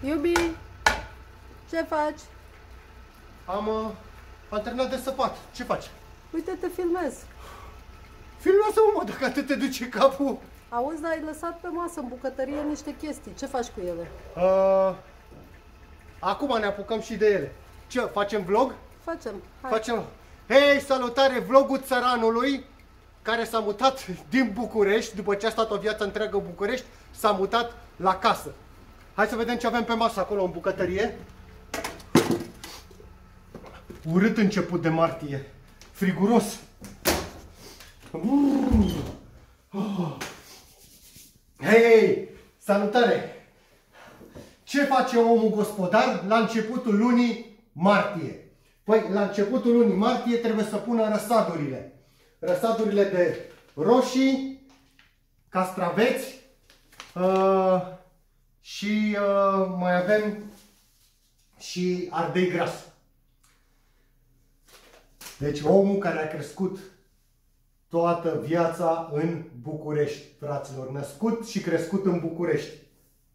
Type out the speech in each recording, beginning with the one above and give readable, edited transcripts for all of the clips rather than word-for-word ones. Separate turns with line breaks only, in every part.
Iubi, ce faci?
Am terminat de săpat. Ce faci?
Uite, te filmez.
Filmează-mă, mă, dacă atât te duce capul.
Auzi, dar ai lăsat pe masă în bucătărie niște chestii. Ce faci cu ele?
Acum ne apucăm și de ele. Ce, facem vlog?
Facem. Hai.
Facem. Hei, salutare, vlogul țăranului care s-a mutat din București, după ce a stat o viață întreagă în București, s-a mutat la casă. Hai să vedem ce avem pe masă acolo în bucătărie. Urât început de martie. Friguros. Hei, salutare! Ce face omul gospodar la începutul lunii martie? Păi, la începutul lunii martie trebuie să pună răsadurile. Răsadurile de roșii, castraveți și mai avem și ardei gras. Deci omul care a crescut toată viața în București, fraților, născut și crescut în București.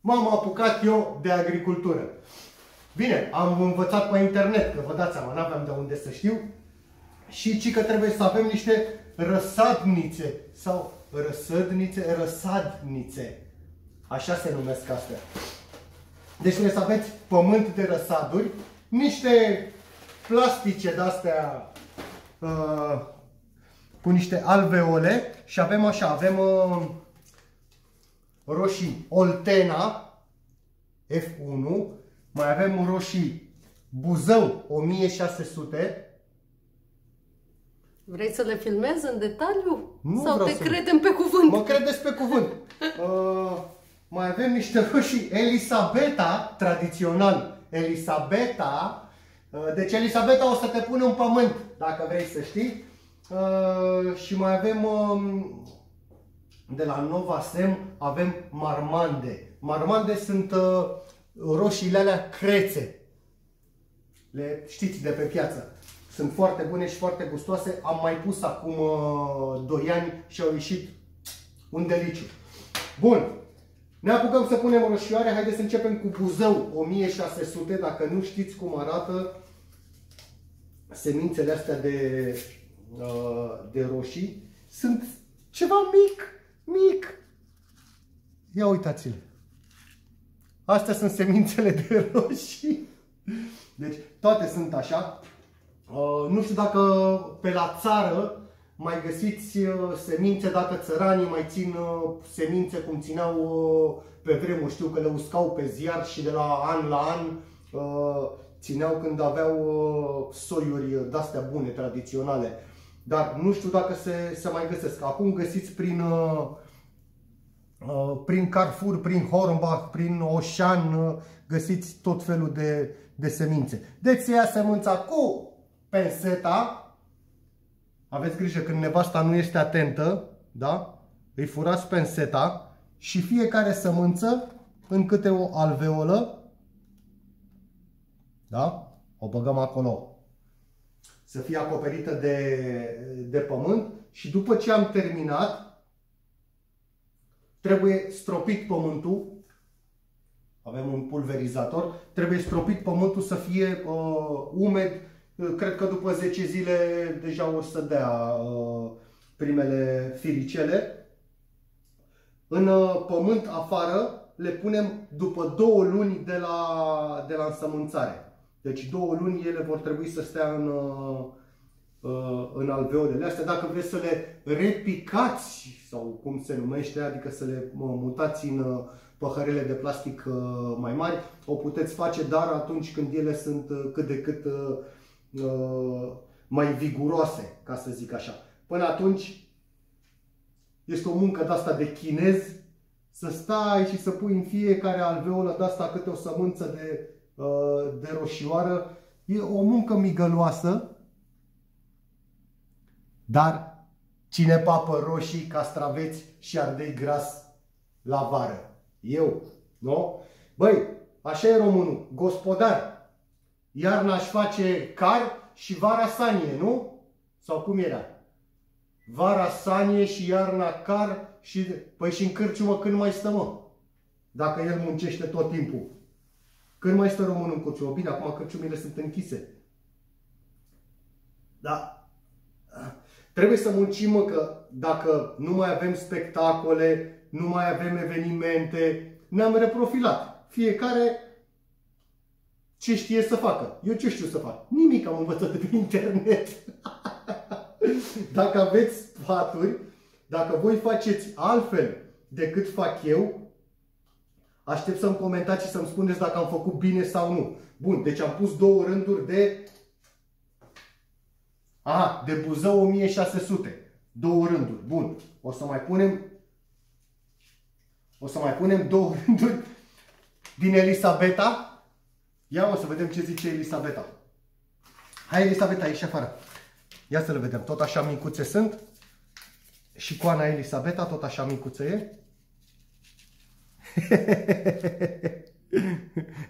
M-am apucat eu de agricultură. Bine, am învățat pe internet, că vă dați seama, n-aveam de unde să știu. Și ci că trebuie să avem niște răsadnițe sau răsadnițe. Așa se numesc astea. Deci trebuie să aveți pământ de răsaduri, niște plastice de-astea cu niște alveole și avem așa, avem roșii Oltena F1, mai avem roșii Buzău 1600.
Vrei să le filmezi în detaliu?
Nu
sau
vreau
te
să...
credem pe cuvânt?
Mă credeți pe cuvânt. Mai avem niște roșii Elisabeta, tradițional Elisabeta. Deci Elisabeta o să te pun în pământ, dacă vrei să știi. Și mai avem de la Nova Sem avem marmande. Marmande sunt roșiile alea crețe. Le știți de pe piață. Sunt foarte bune și foarte gustoase. Am mai pus acum 2 ani și au ieșit un deliciu. Bun. Ne apucăm să punem roșioare. Haideți să începem cu Buzău 1600. Dacă nu știți cum arată semințele astea de roșii, sunt ceva mic. Ia uitați-le. Astea sunt semințele de roșii. Deci toate sunt așa. Nu știu dacă pe la țară mai găsiți semințe, dacă țăranii mai țin semințe cum țineau pe vremuri. Știu că le uscau pe ziar și de la an țineau când aveau soiuri de-astea bune, tradiționale. Dar nu știu dacă se mai găsesc. Acum găsiți prin Carrefour, prin Hornbach, prin Oșan, găsiți tot felul de semințe. Deci se ia sămânța cu penseta. Aveți grijă când nevasta nu este atentă, da? Îi furați penseta și fiecare sămânță în câte o alveolă, da? O băgăm acolo. Să fie acoperită de pământ și după ce am terminat, trebuie stropit pământul. Avem un pulverizator. Trebuie stropit pământul să fie umed. Cred că după 10 zile deja o să dea primele firicele. În pământ afară le punem după 2 luni de la însămânțare. Deci 2 luni ele vor trebui să stea în alveolele astea. Dacă vreți să le repicați, sau cum se numește, adică să le mutați în păhărele de plastic mai mari, o puteți face, dar atunci când ele sunt cât de cât mai viguroase, ca să zic așa. Până atunci este o muncă de-asta de chinez, să stai și să pui în fiecare alveolă de-asta câte o sămânță de roșioară. E o muncă migăloasă, dar cine papă roșii, castraveți și ardei gras la vară? Eu, nu? Băi, așa e românul, gospodar. Iarna își face car și vara sanie, nu? Sau cum era? Vara sanie și iarna car și... Păi și în cârciumă când mai stă, mă? Dacă el muncește tot timpul. Când mai stă românul în cărciumă? Bine, acum cărciumile sunt închise. Da. Trebuie să muncim, mă, că dacă nu mai avem spectacole, nu mai avem evenimente, ne-am reprofilat. Fiecare ce știe să facă. Eu ce știu să fac? Nimic, am învățat de pe internet. Dacă aveți sfaturi, dacă voi faceți altfel decât fac eu, aștept să-mi comentați și să-mi spuneți dacă am făcut bine sau nu. Bun, deci am pus 2 rânduri de... Aha, de Buzău 1600. 2 rânduri. Bun. O să mai punem 2 rânduri din Elisabeta. Ia o să vedem ce zice Elisabeta. Hai, Elisabeta, ieși afară. Ia să le vedem. Tot așa micuțe sunt. Și coana Elisabeta tot așa micuță e.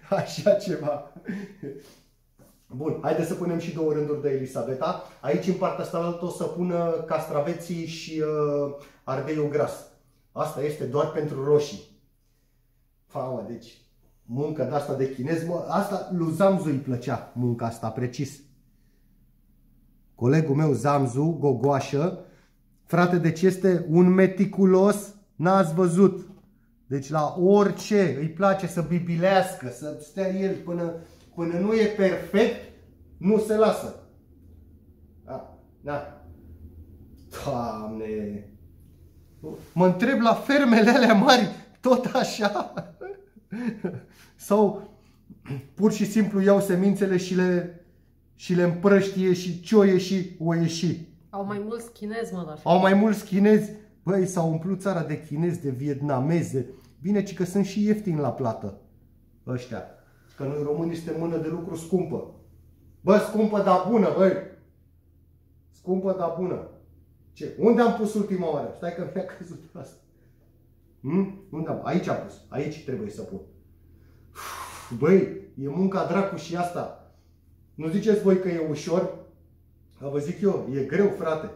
Așa ceva. Bun, haideți să punem și 2 rânduri de Elisabeta. Aici, în partea asta, o să pună castraveții și ardeiul gras. Asta este doar pentru roșii. Famă, deci muncă de asta de chinez. Asta lui Zamzu îi plăcea, munca asta, precis. Colegul meu, Zamzu, gogoașă, frate, deci este un meticulos, n-ați văzut. Deci la orice îi place să bibilească, să stea el până nu e perfect, nu se lasă. Da. Doamne! Mă întreb la fermele alea mari, tot așa? Sau pur și simplu iau semințele și le împrăștie și cioie și o ieși.
Au mai mulți chinezi, mă, la fel.
Au mai mulți chinezi. Băi, s-au umplut țara de chinezi, de vietnameze. Bine, ci că sunt și ieftini la plată ăștia. Că noi românii suntem mână de lucru scumpă. Bă, scumpă, dar bună, băi. Scumpă, dar bună. Ce? Unde am pus ultima oară? Stai că mi-a căzut asta. Unde am? Aici am pus. Aici trebuie să pun. Băi, e munca dracu și asta. Nu ziceți voi că e ușor? Vă zic eu, e greu, frate.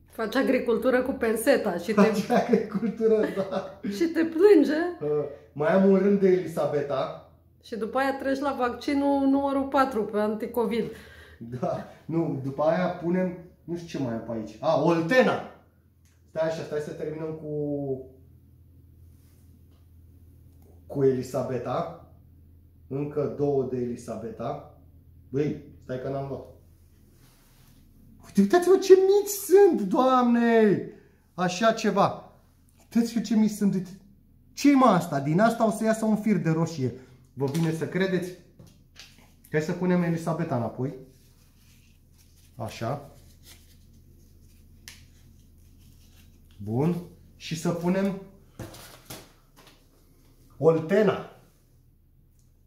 Faci agricultură cu penseta și
Faci agricultură, da.
și te plânge.
Mai am un rând de Elisabeta.
Și după aia treci la vaccinul numărul 4 pe anticovid.
Da, nu, după aia punem, nu știu ce mai am pe aici. Oltena. Stai așa, stai să terminăm cu Elisabeta. Încă 2 de Elisabeta. Băi, stai că n-am luat. Uitați-vă ce mici sunt, Doamne! Așa ceva. Uitați-vă ce mici sunt. Ce-i mă asta? Din asta o să iasă un fir de roșie. Vă vine să credeți? Hai să punem Elisabeta înapoi. Așa. Bun. Și să punem Oltena.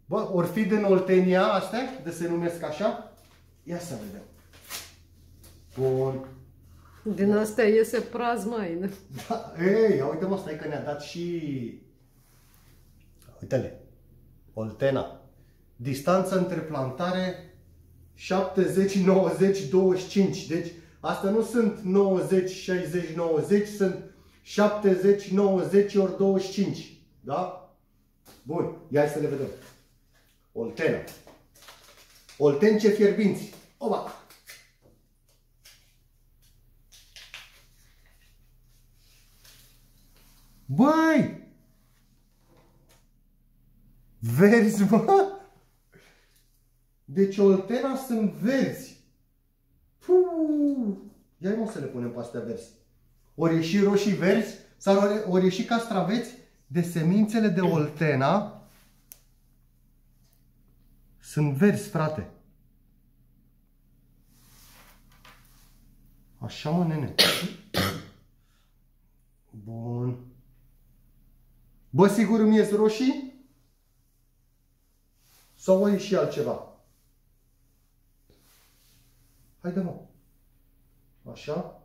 Bă, ori fi din Oltenia astea, de se numesc așa? Ia să vedem. Bun.
Din astea iese praz, măi.
Da, ei, uite-mă, stai că ne-a dat și... Uite-le. Oltena. Distanță între plantare 70, 90, 25. Deci, astea nu sunt 90, 60, 90, sunt 70, 90 ori 25. Da? Bun, ia să le vedem. Oltena. Oltence fierbinți. Oba! Băi! Verzi, mă? Deci Oltena sunt verzi. Ia mă să le punem pe astea verzi. Ori ieși roșii verzi sau ori ieși castraveți de semințele de Oltena. Sunt verzi, frate. Așa, mă, nene. Bun. Bă, sigur îmi ies roșii? Sau o ieși altceva? Haide, mă. Așa.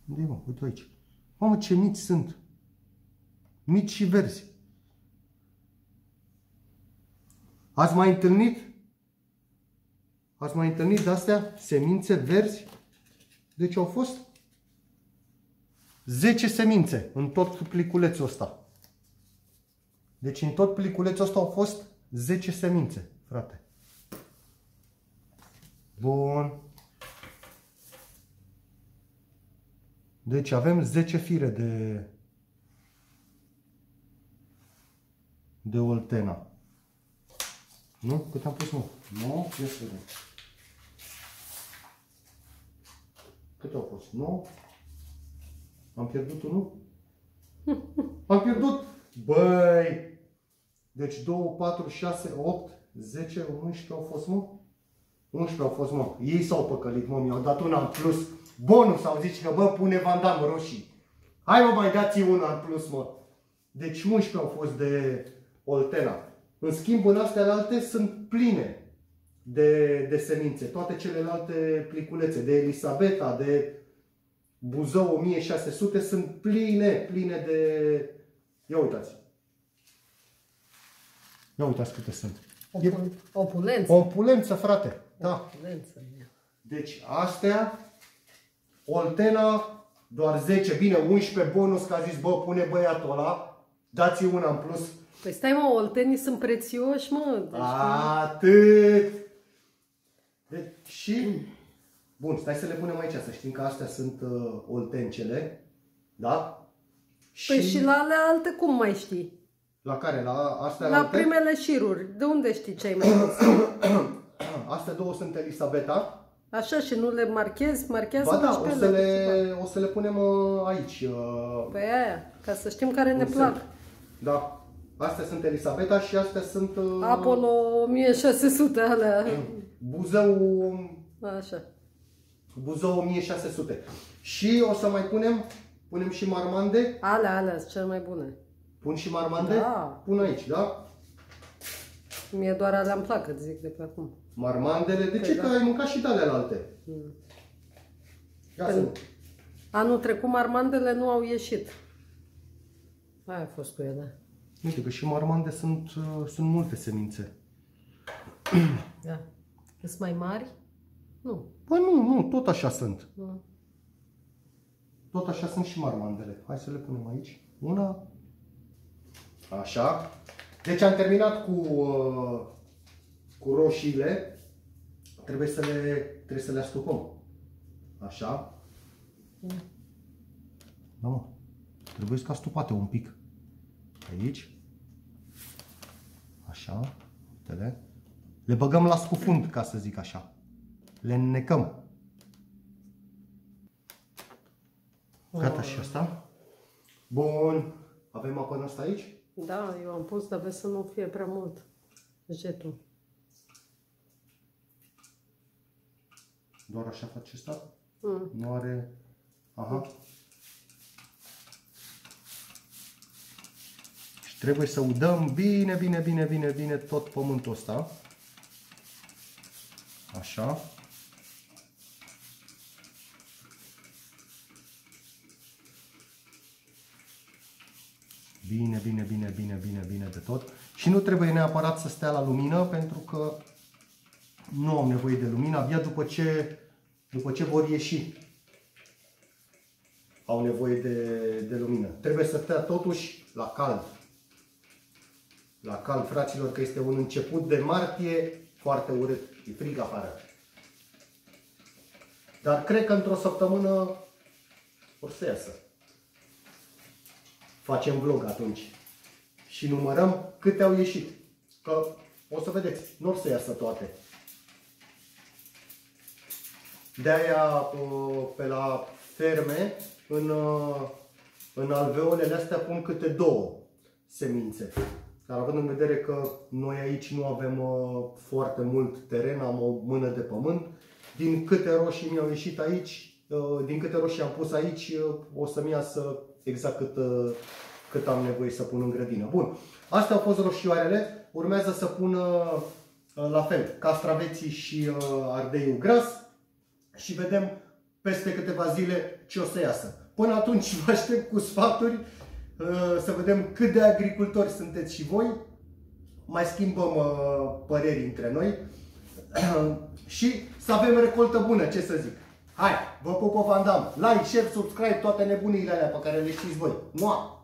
Unde e, mă? Uite aici. Mamă, ce mici sunt. Mici și verzi. Ați mai întâlnit? Ați mai întâlnit de-astea semințe verzi? Deci au fost 10 semințe în tot pliculețul ăsta. Deci în tot pliculețul ăsta au fost 10 semințe, frate. Bun. Deci avem 10 fire de Oltena. Nu? Cât am pus, nu? Nu? Ia să vedem. Cât au fost? Nu? Am pierdut unul? Am pierdut? Băi! Deci 2, 4, 6, 8, 10, 11 au fost, mă? 11 au fost, mă. Ei s-au păcălit, mă, mi-au dat una în plus. Bonus, au zis că, bă, pune Van Damme roșii. Hai, mă, mai dați una în plus, mă. Deci 11 au fost de Oltena. În schimb, în astea alte sunt pline de semințe. Toate celelalte pliculețe, de Elisabeta, de Buzău 1600, sunt pline de... Ia uitați. Ia uitați câte sunt.
Opulență.
Opulență, frate. Da.
Opulență.
Deci astea, Oltena, doar 10. Bine, 11 bonus, că a zis, bă, pune băiatul ăla. Dați una în plus.
Păi stai, mă, oltenii sunt prețioși, mă. Deci,
atât! Deci, și... Bun, stai să le punem aici, să știm că astea sunt oltencele. Da?
Păi și la ale alte cum mai știi?
La care? La astea
la
alte?
primele șiruri. De unde știi ce ai mai pus?
Astea două sunt Elisabeta.
Așa, și nu le marchezi? Marchează.
Ba da, o să le punem aici.
Păi aia, ca să știm care ne plac.
Da. Astea sunt Elisabeta și astea sunt...
Apollo 1600 alea.
Buzău...
Așa.
Buzău 1600. Și o să mai punem și marmande.
Alea sunt cele mai bune.
Pun și marmande?
Da.
Pun aici, da?
Mie doar alea îmi plac, îți zic de pe acum.
Marmandele? De ce?
Da.
Că ai mâncat și de alea alte.
Anul trecut marmandele nu au ieșit. Aia a fost cu ele.
Uite că și marmande sunt multe semințe.
Da. Sunt mai mari? Nu.
Păi nu, tot așa sunt.
Nu.
Tot așa sunt și marmandele. Hai să le punem aici. Una. Așa. Deci am terminat cu roșiile. Trebuie să le astupăm. Așa. Da, mă. Trebuie să astupate un pic. Aici. Așa. Uite-le. Le băgăm la scufund, ca să zic așa. Le înnecăm. Gata și asta. Bun. Avem apă în asta aici?
Da, eu am pus, dar vezi să nu fie prea mult jetul.
Doar așa face asta? Nu are... Aha. Și trebuie să udăm bine tot pământul ăsta. Așa. Bine de tot. Și nu trebuie neapărat să stea la lumină, pentru că nu am nevoie de lumină, abia după ce vor ieși au nevoie de lumină. Trebuie să stea totuși la cald. La cald, fraților, că este un început de martie foarte urât. E frig afară. Dar cred că într-o săptămână o să iasă. Facem vlog atunci. Și numărăm câte au ieșit. Că o să vedeți, nu o să iasă toate. De-aia pe la ferme, în alveolele astea pun câte 2 semințe. Dar având în vedere că noi aici nu avem foarte mult teren, am o mână de pământ, din câte roșii mi-au ieșit aici, din câte roșii am pus aici, o să-mi iasă exact cât am nevoie să pun în grădină. Bun, astea au fost roșioarele, urmează să pun la fel castraveții și ardeiul gras și vedem peste câteva zile ce o să iasă. Până atunci vă aștept cu sfaturi, să vedem cât de agricultori sunteți și voi, mai schimbăm păreri între noi și să avem recoltă bună, ce să zic. Hai, vă pupă Van Damme. Like, share, subscribe, toate nebunile alea pe care le știți voi. Mua!